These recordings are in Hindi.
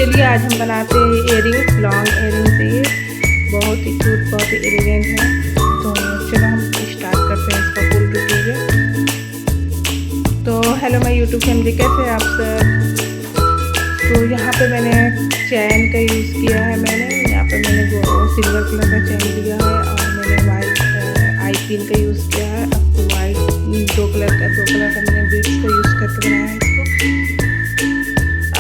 चलिए आज हम बनाते हैं इयरिंग्स, लॉन्ग इयरिंग्स। ये बहुत ही क्यूट, बहुत ही एलिगेंट है। तो चलो हम स्टार्ट करते हैं इसका फुल ट्यूटोरियल। तो हेलो माय यूट्यूब फैमिली, कैसे हैं आप सब। तो यहाँ पे मैंने चैन का यूज़ किया है। यहाँ पे मैंने वो सिल्वर कलर का चैन लिया है और मैंने वाइट आई पिन का यूज़ किया है। आपको वाइट दो कलर का मैंने बीड्स का यूज़ करके बनाया है इसको।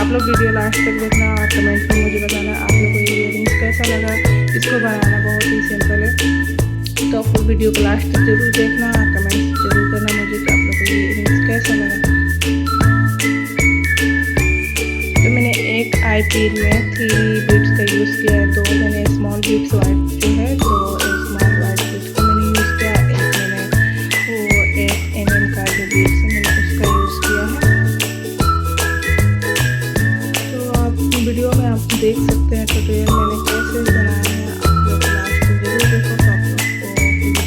आप लोग वीडियो लास्ट तक देखना और कमेंट में मुझे बताना आप लोगों को ये इयरिंग्स कैसा लगा। इसको बनाना बहुत ही सिंपल है, तो आप लोग वीडियो को लास्ट तक जरूर देखना और कमेंट जरूर करना मुझे कि आप लोगों को ये इयरिंग्स कैसा लगा। तो मैंने एक आई पिन में 3 बीड्स का यूज़ किया है। 2 मैंने स्मॉल बीड्स वाइट जो है, 2 स्मॉल वाइट बीड्स का मैंने यूज़ किया। एक मैंने वो 8 mm का जो बीड्स है मैंने उसका यूज़ किया है। वीडियो में आप देख सकते हैं ट्यूटोरियल मैंने कैसे बनाया है। आप लोग लास्ट तक जरूर देखो तो आप लोग को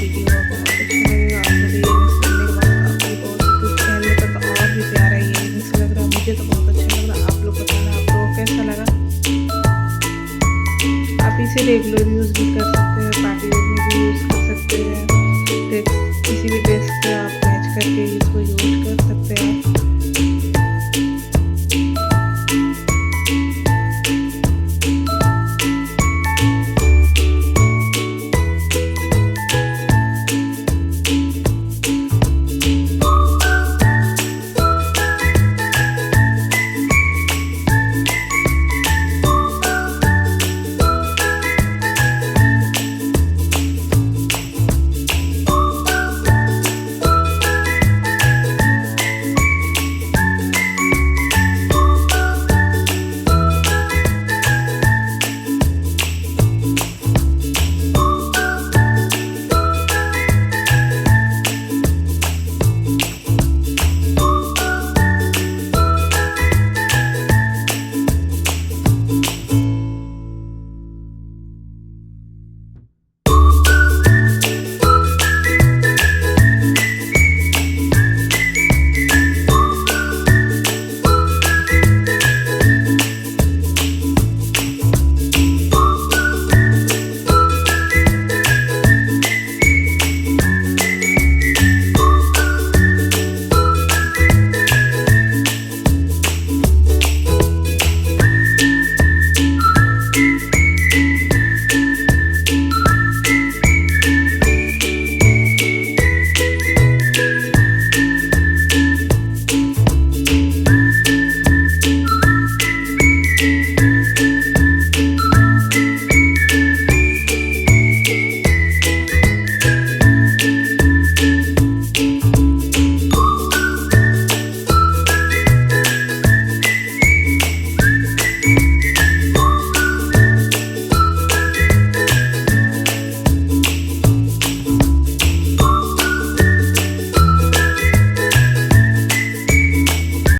वीडियो बहुत अच्छा लगेगा। आप लोग ये इयरिंग्स करने के बाद आपको बहुत कुछ पहनने पर तो और भी प्यारा ये इयरिंग्स लग रहा है। मुझे तो बहुत अच्छा लग रहा है। आप लोग बताना आप लोगों को कैसा लगा। आप इसे रेगुलर यूज़ भी कर सकते हैं।